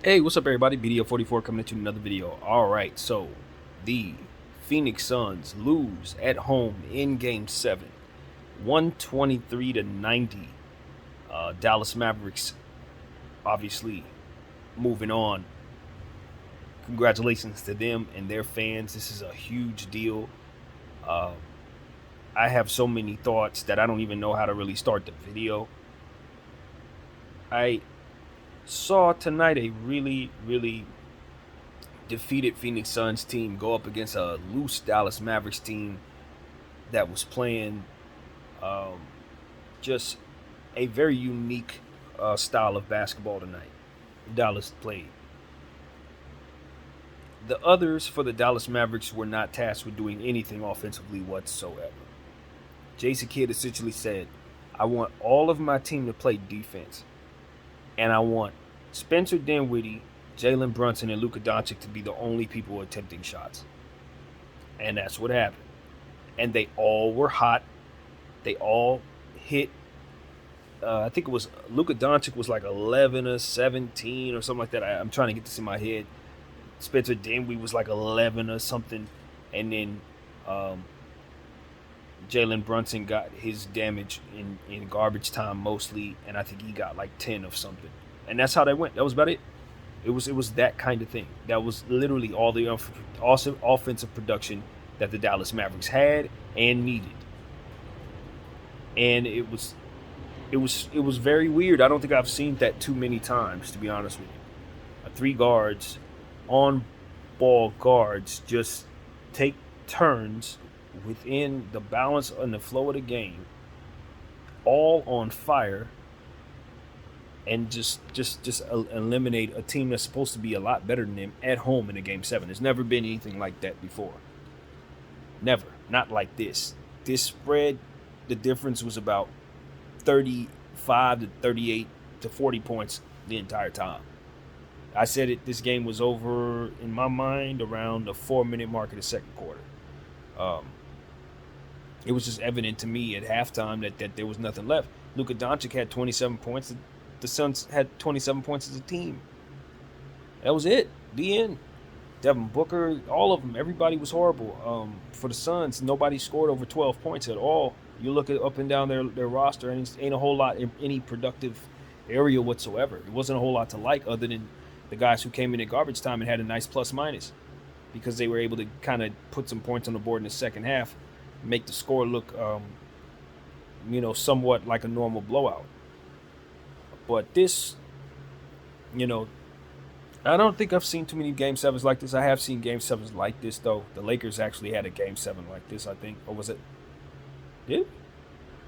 Hey, what's up, everybody? BDO44 coming at you with another video. All right, so the Phoenix Suns lose at home in Game 7, 123 to 90. Dallas Mavericks obviously moving on. Congratulations to them and their fans. This is a huge deal. Uh, I have so many thoughts that I don't even know how to really start the video. I saw tonight a really defeated Phoenix Suns team go up against a loose Dallas Mavericks team that was playing um, just a very unique style of basketball tonight. Dallas played. The others for the Dallas Mavericks were not tasked with doing anything offensively whatsoever. Jason Kidd essentially said, I want all of my team to play defense, and I want Spencer Dinwiddie, Jalen Brunson, and Luka Doncic to be the only people attempting shots. And that's what happened. And they all were hot. They all hit. I think it was Luka Doncic was like 11 or 17 or something like that. I'm trying to get this in my head. Spencer Dinwiddie was like 11 or something. And then Jalen Brunson got his damage in garbage time mostly. And I think he got like 10 of something. And that's how they went. That was about it. It was that kind of thing. That was literally all the awesome offensive production that the Dallas Mavericks had and needed. And it was very weird. I don't think I've seen that too many times, to be honest with you. Three guards, on ball guards, just take turns within the balance and the flow of the game, all on fire, and just eliminate a team that's supposed to be a lot better than them at home in a Game 7. There's never been anything like that before. Never. Not like this. This spread, the difference was about 35 to 38 to 40 points the entire time. I said it. This game was over in my mind around the 4-minute mark of the second quarter. It was just evident to me at halftime that there was nothing left. Luka Doncic had 27 points. The Suns had 27 points as a team. That was it. The end. Devin Booker, all of them, everybody was horrible. For the Suns, nobody scored over 12 points at all. You look at up and down their roster, and it ain't a whole lot in any productive area whatsoever. It wasn't a whole lot to like other than the guys who came in at garbage time and had a nice plus minus because they were able to kind of put some points on the board in the second half, make the score look, somewhat like a normal blowout. But this, I don't think I've seen too many Game 7s like this. I have seen Game 7s like this, though. The Lakers actually had a Game 7 like this, I think. Or was it? Did?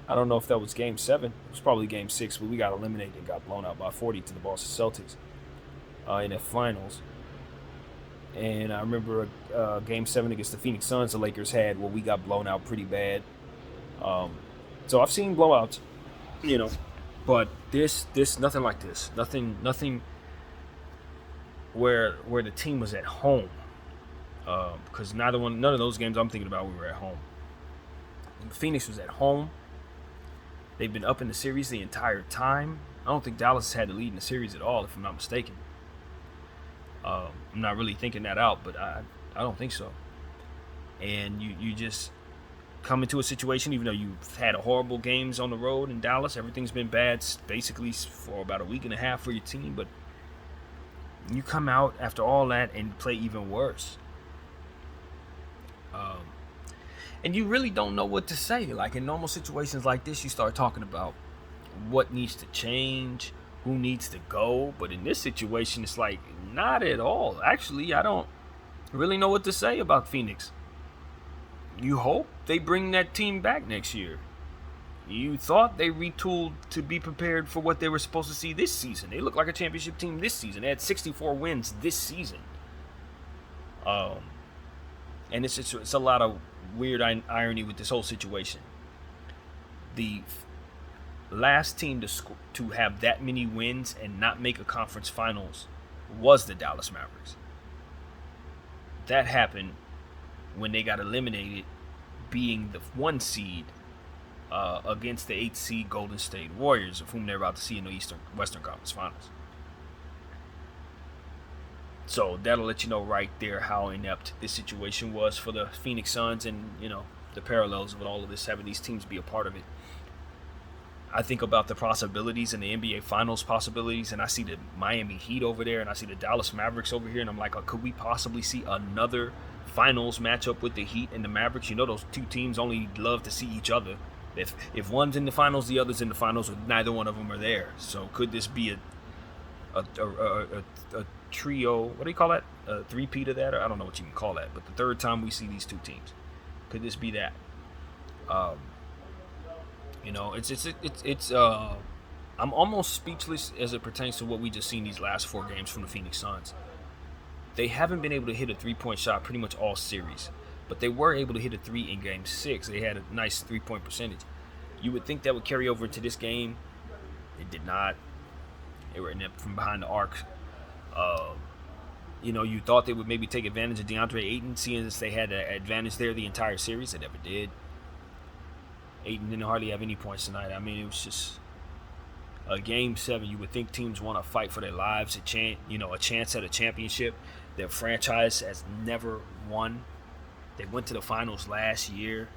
I don't know if that was Game 7. It was probably Game 6, but we got eliminated and got blown out by 40 to the Boston Celtics in the finals. And I remember Game 7 against the Phoenix Suns the Lakers had where we got blown out pretty bad. So I've seen blowouts, but this nothing like this. Nothing where the team was at home. Because none of those games I'm thinking about we were at home. Phoenix was at home. They've been up in the series the entire time. I don't think Dallas had the lead in the series at all, if I'm not mistaken. I'm not really thinking that out, but I don't think so. And you just come into a situation, even though you've had horrible games on the road in Dallas, everything's been bad basically for about a week and a half for your team, but you come out after all that and play even worse. And you really don't know what to say. Like in normal situations like this, you start talking about what needs to change, who needs to go. But in this situation, it's like not at all. Actually, I don't really know what to say about Phoenix. You hope they bring that team back next year. You thought they retooled to be prepared for what they were supposed to see this season. They look like a championship team this season. They had 64 wins this season. And it's a lot of weird irony with this whole situation. The last team to have that many wins and not make a conference finals was the Dallas Mavericks. That happened when they got eliminated, being the 1 seed against the 8th seed Golden State Warriors, of whom they're about to see in the Western Conference Finals. So that'll let you know right there how inept this situation was for the Phoenix Suns, and the parallels of all of this, having these teams be a part of it. I think about the possibilities in the NBA Finals possibilities, and I see the Miami Heat over there, and I see the Dallas Mavericks over here, and I'm like, could we possibly see another Finals matchup with the Heat and the Mavericks? Those two teams only love to see each other. If one's in the Finals, the other's in the Finals, neither one of them are there. So could this be a trio? What do you call that? A three-peat of that? Or I don't know what you can call that. But the third time we see these two teams, could this be that? It's I'm almost speechless as it pertains to what we just seen these last 4 games from the Phoenix Suns. They haven't been able to hit a 3-point shot pretty much all series, but they were able to hit a 3 in Game 6. They had a nice 3-point percentage. You would think that would carry over into this game. It did not. They were inept from behind the arc. You thought they would maybe take advantage of DeAndre Ayton, seeing as they had an advantage there the entire series. They never did. Ayton didn't hardly have any points tonight. I mean, it was just a Game 7. You would think teams want to fight for their lives, a chance at a championship. Their franchise has never won. They went to the finals last year,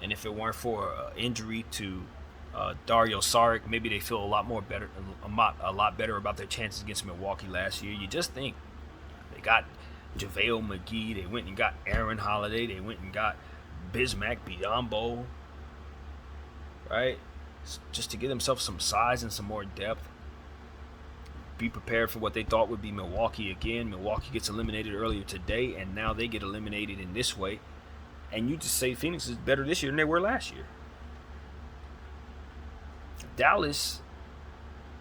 and if it weren't for injury to Dario Saric, maybe they feel a lot better about their chances against Milwaukee last year. You just think they got JaVale McGee, they went and got Aaron Holiday, they went and got Bismack Biyombo, right? Just to give themselves some size and some more depth. Be prepared for what they thought would be Milwaukee again. Milwaukee gets eliminated earlier today, and now they get eliminated in this way. And you just say Phoenix is better this year than they were last year. Dallas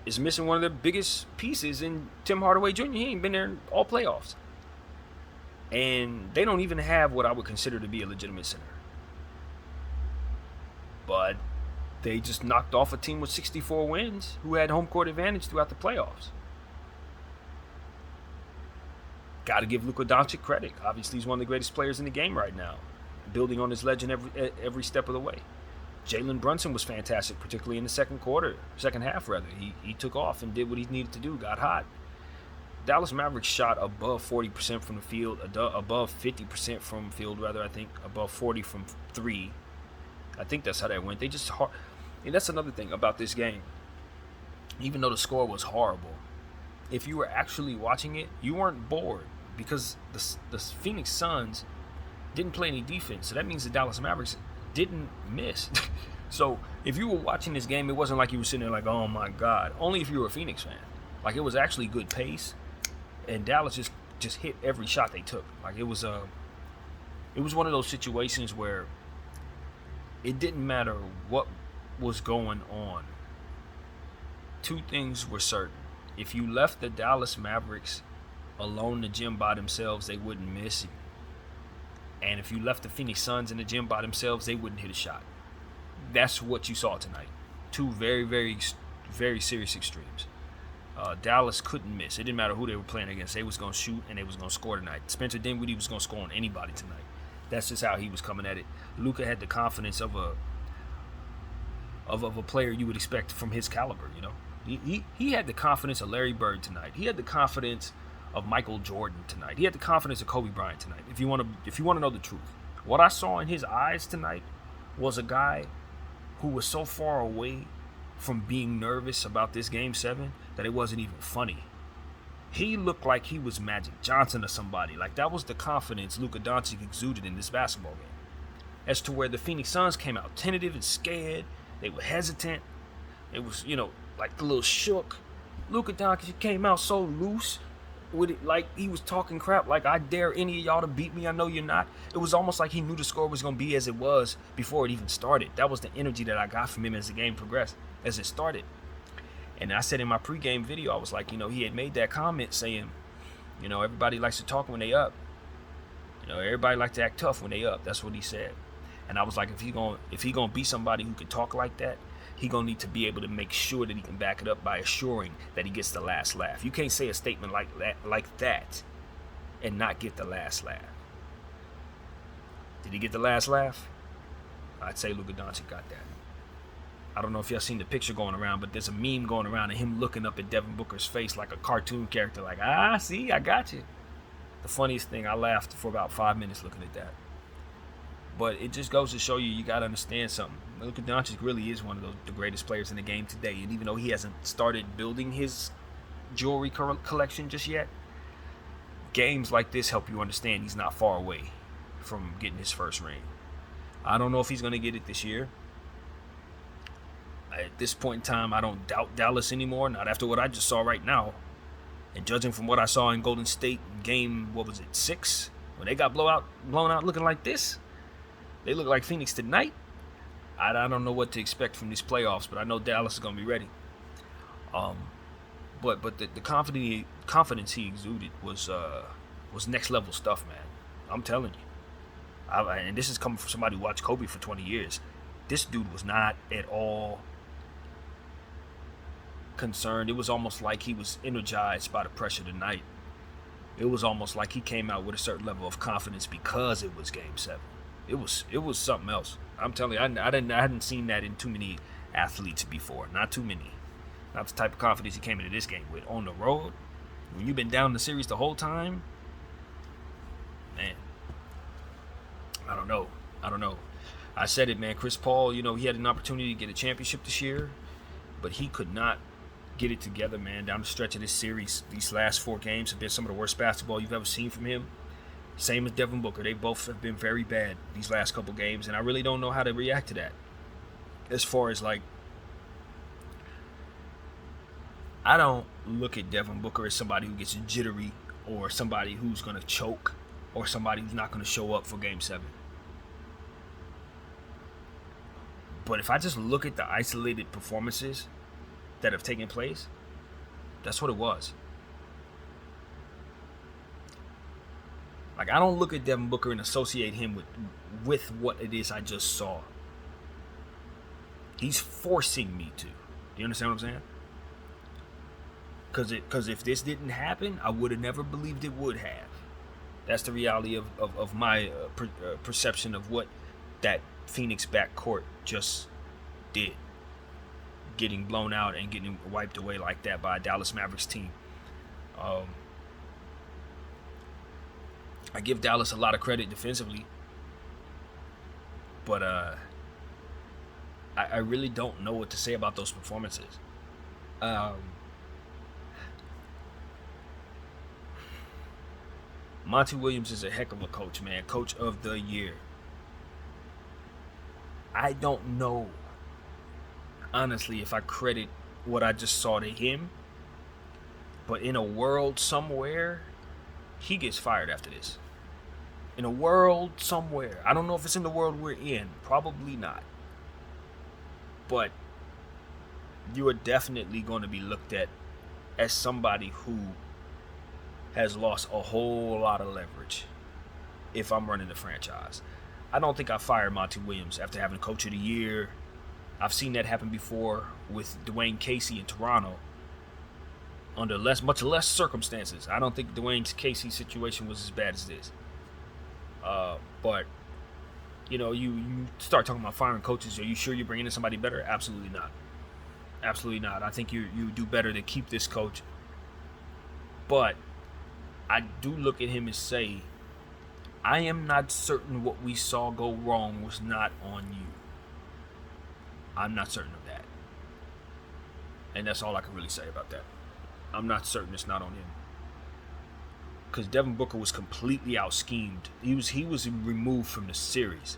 is missing one of their biggest pieces in Tim Hardaway Jr. He ain't been there in all playoffs. And they don't even have what I would consider to be a legitimate center. But they just knocked off a team with 64 wins who had home court advantage throughout the playoffs. Got to give Luka Doncic credit. Obviously, he's one of the greatest players in the game right now, building on his legend every step of the way. Jalen Brunson was fantastic, particularly in the second half. He took off and did what he needed to do, got hot. Dallas Mavericks shot above 40% from the field, above 50% from field, I think, above 40 from 3. I think that's how that went. And that's another thing about this game. Even though the score was horrible, if you were actually watching it, you weren't bored because the Phoenix Suns didn't play any defense. So that means the Dallas Mavericks didn't miss. So if you were watching this game, it wasn't like you were sitting there like, oh my God. Only if you were a Phoenix fan. Like, it was actually good pace, and Dallas just hit every shot they took. Like, it was one of those situations where it didn't matter what was going on. Two things were certain. If you left the Dallas Mavericks alone in the gym by themselves, they wouldn't miss you. And if you left the Phoenix Suns in the gym by themselves, they wouldn't hit a shot. That's what you saw tonight. Two very, very, very serious extremes. Dallas couldn't miss. It didn't matter who they were playing against. They was going to shoot and they was going to score tonight. Spencer Dinwiddie was going to score on anybody tonight. That's just how he was coming at it. Luka had the confidence of a player you would expect from his caliber. He had the confidence of Larry Bird tonight. He had the confidence of Michael Jordan tonight. He had the confidence of Kobe Bryant tonight. If you want to know the truth, what I saw in his eyes tonight was a guy who was so far away from being nervous about this Game 7 that it wasn't even funny. He looked like he was Magic Johnson or somebody. Like, that was the confidence Luka Doncic exuded in this basketball game. As to where the Phoenix Suns came out tentative and scared. They were hesitant. It was, like a little shook. Luka Doncic came out so loose with it, like he was talking crap, like, I dare any of y'all to beat me, I know you're not. It was almost like he knew the score was going to be as it was before it even started. That was the energy that I got from him as the game progressed, as it started. And I said in my pregame video, I was like, he had made that comment saying, everybody likes to talk when they up. Everybody likes to act tough when they up. That's what he said. And I was like, if he gonna be somebody who can talk like that, he gonna need to be able to make sure that he can back it up by assuring that he gets the last laugh. You can't say a statement like that and not get the last laugh. Did he get the last laugh? I'd say Luka Doncic got that. I don't know if y'all seen the picture going around, but there's a meme going around of him looking up at Devin Booker's face like a cartoon character, like, see, I got you. The funniest thing, I laughed for about 5 minutes looking at that. But it just goes to show you got to understand something. Luka Doncic really is one of the greatest players in the game today. And even though he hasn't started building his jewelry collection just yet, games like this help you understand he's not far away from getting his first ring. I don't know if he's going to get it this year. At this point in time, I don't doubt Dallas anymore, not after what I just saw right now. And judging from what I saw in Golden State in game, 6, when they got blown out looking like this, they look like Phoenix tonight. I don't know what to expect from these playoffs, but I know Dallas is going to be ready. But the confidence he exuded was next level stuff, man. I'm telling you. And this is coming from somebody who watched Kobe for 20 years. This dude was not at all concerned. It was almost like he was energized by the pressure tonight. It was almost like he came out with a certain level of confidence because it was Game 7. It was something else. I'm telling you, I hadn't seen that in too many athletes before. Not too many. Not the type of confidence he came into this game with. On the road, when you've been down the series the whole time, man, I don't know. I said it, man. Chris Paul, he had an opportunity to get a championship this year, but he could not get it together, man. Down the stretch of this series, these last 4 games have been some of the worst basketball you've ever seen from him. Same as Devin Booker. They both have been very bad these last couple games, and I really don't know how to react to that. As far as, I don't look at Devin Booker as somebody who gets jittery or somebody who's going to choke or somebody who's not going to show up for Game 7. But if I just look at the isolated performances that have taken place, that's what it was. I don't look at Devin Booker and associate him with what it is I just saw. He's forcing me to. Do you understand what I'm saying? Because if this didn't happen, I would have never believed it would have. That's the reality of my perception of what that Phoenix backcourt just did. Getting blown out and getting wiped away like that by a Dallas Mavericks team. I give Dallas a lot of credit defensively, but I really don't know what to say about those performances. Monty Williams is a heck of a coach, man. Coach of the year. I don't know, honestly, if I credit what I just saw to him, but in a world somewhere, he gets fired after this. In a world somewhere. I don't know if it's in the world we're in. Probably not. But you are definitely going to be looked at as somebody who has lost a whole lot of leverage if I'm running the franchise. I don't think I fired Monty Williams after having Coach of the Year. I've seen that happen before with Dwayne Casey in Toronto under much less circumstances. I don't think Dwayne Casey's situation was as bad as this. But, you start talking about firing coaches. Are you sure you're bringing in somebody better? Absolutely not. Absolutely not. I think you do better to keep this coach. But I do look at him and say, I am not certain what we saw go wrong was not on you. I'm not certain of that. And that's all I can really say about that. I'm not certain it's not on him. Because Devin Booker was completely out-schemed. He was removed from the series.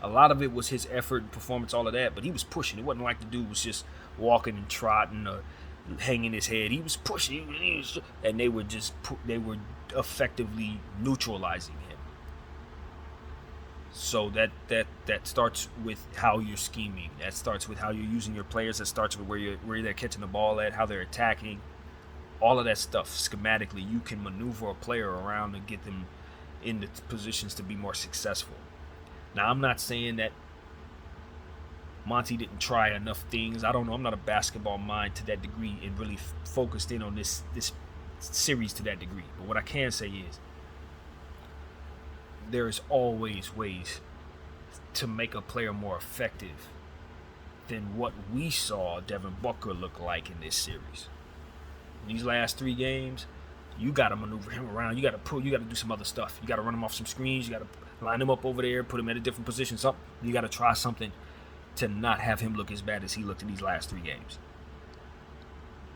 A lot of it was his effort and performance, all of that, but he was pushing. It wasn't like the dude was just walking and trotting or hanging his head. He was pushing, and they were effectively neutralizing him. So that starts with how you're scheming. That starts with how you're using your players. That starts with where they're catching the ball at, how they're attacking. All of that stuff, schematically, you can maneuver a player around and get them in the positions to be more successful. Now, I'm not saying that Monty didn't try enough things. I don't know. I'm not a basketball mind to that degree and really focused in on this series to that degree. But what I can say is there is always ways to make a player more effective than what we saw Devin Booker look like in this series. In these last 3 games, you got to maneuver him around. You got to do some other stuff. You got to run him off some screens. You got to line him up over there, put him at a different position. Something. You got to try something to not have him look as bad as he looked in these last 3 games.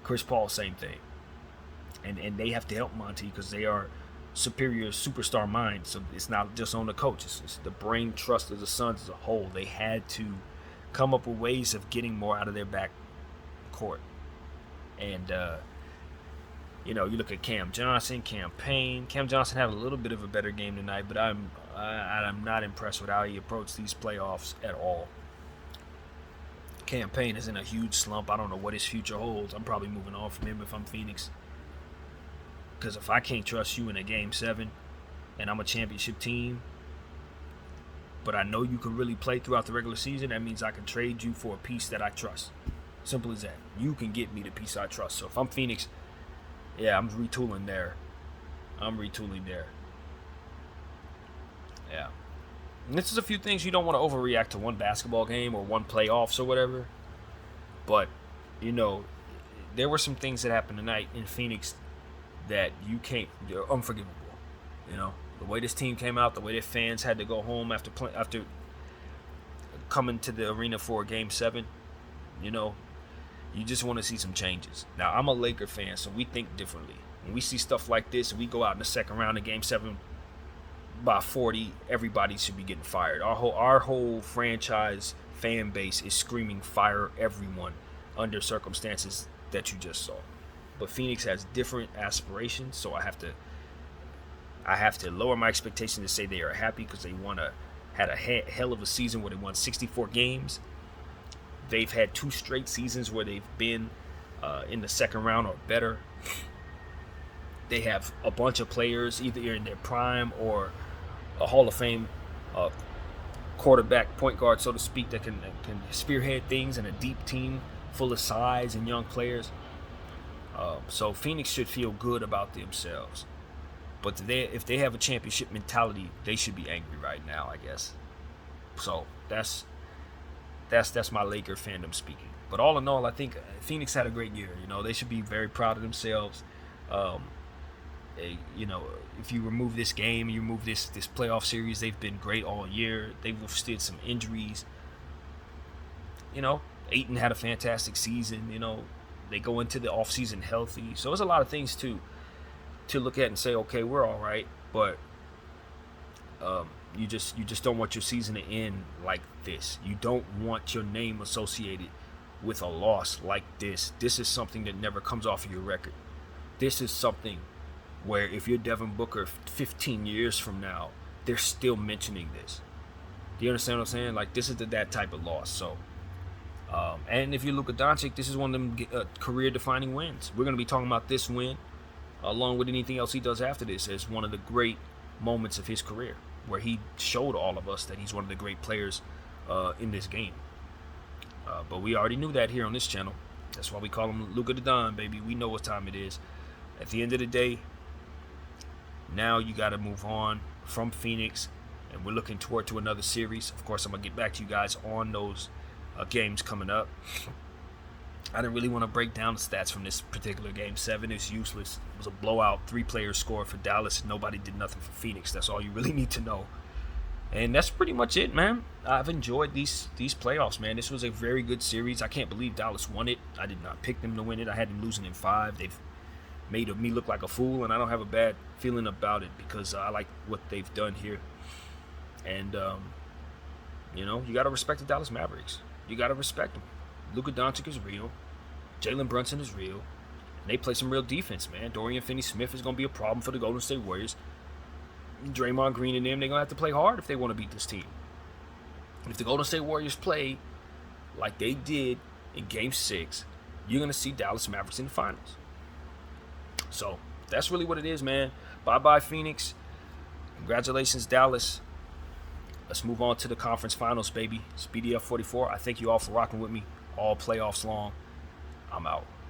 Chris Paul, same thing. And they have to help Monty because they are superior superstar minds. So it's not just on the coach. It's the brain trust of the Suns as a whole. They had to come up with ways of getting more out of their back court. And, you look at Cam Johnson, Cam Payne. Cam Johnson had a little bit of a better game tonight, but I'm not impressed with how he approached these playoffs at all. Cam Payne is in a huge slump. I don't know what his future holds. I'm probably moving on from him if I'm Phoenix. Because if I can't trust you in a Game 7 and I'm a championship team, but I know you can really play throughout the regular season, that means I can trade you for a piece that I trust. Simple as that. You can get me the piece I trust. So if I'm Phoenix, yeah, I'm retooling there. Yeah. And this is a few things you don't want to overreact to one basketball game or one playoffs or whatever. But, there were some things that happened tonight in Phoenix that they're unforgivable. The way this team came out, the way their fans had to go home after coming to the arena for Game 7, you just want to see some changes. Now, I'm a Laker fan, so we think differently. When we see stuff like this, we go out in the second round of Game 7 by 40, everybody should be getting fired. Our whole franchise fan base is screaming fire everyone under circumstances that you just saw. But Phoenix has different aspirations, so I have to lower my expectation to say they are happy because they had a hell of a season where they won 64 games. They've had 2 straight seasons where they've been in the second round or better. They have a bunch of players either in their prime or a Hall of Fame quarterback, point guard, so to speak, that can spearhead things, and a deep team full of size and young players. So Phoenix should feel good about themselves. But if they have a championship mentality, they should be angry right now, I guess. So that's my Laker fandom speaking. But all in all, I think Phoenix had a great year. They should be very proud of themselves. If you remove this game, you remove this playoff series, they've been great all year. They've withstood some injuries. Ayton had a fantastic season. They go into the offseason healthy. So there's a lot of things to look at and say, okay, we're all right. But you just don't want your season to end like this. You don't want your name associated with a loss like this. This is something that never comes off of your record. This is something where if you're Devin Booker 15 years from now, they're still mentioning this. Do you understand what I'm saying? Like, this is that type of loss. So, and if you look at Doncic, this is one of them career-defining wins. We're going to be talking about this win, along with anything else he does after this, as one of the great moments of his career, where he showed all of us that he's one of the great players in this game. But we already knew that here on this channel. That's why we call him Luka the Don, baby. We know what time it is. At the end of the day, now you got to move on from Phoenix, and we're looking toward to another series. Of course, I'm going to get back to you guys on those games coming up. I didn't really want to break down the stats from this particular Game 7. It's useless. It was a blowout. 3 players scored for Dallas, and nobody did nothing for Phoenix. That's all you really need to know. And that's pretty much it, man. I've enjoyed these playoffs, man. This was a very good series. I can't believe Dallas won it. I did not pick them to win it. I had them losing in 5. They've made me look like a fool, and I don't have a bad feeling about it because I like what they've done here. And, you got to respect the Dallas Mavericks. You got to respect them. Luka Doncic is real. Jalen Brunson is real. And they play some real defense, man. Dorian Finney-Smith is going to be a problem for the Golden State Warriors. Draymond Green and them, they're going to have to play hard if they want to beat this team. If the Golden State Warriors play like they did in Game 6, you're going to see Dallas Mavericks in the finals. So, that's really what it is, man. Bye-bye, Phoenix. Congratulations, Dallas. Let's move on to the conference finals, baby. It's BDF 44. I thank you all for rocking with me all playoffs long. I'm out.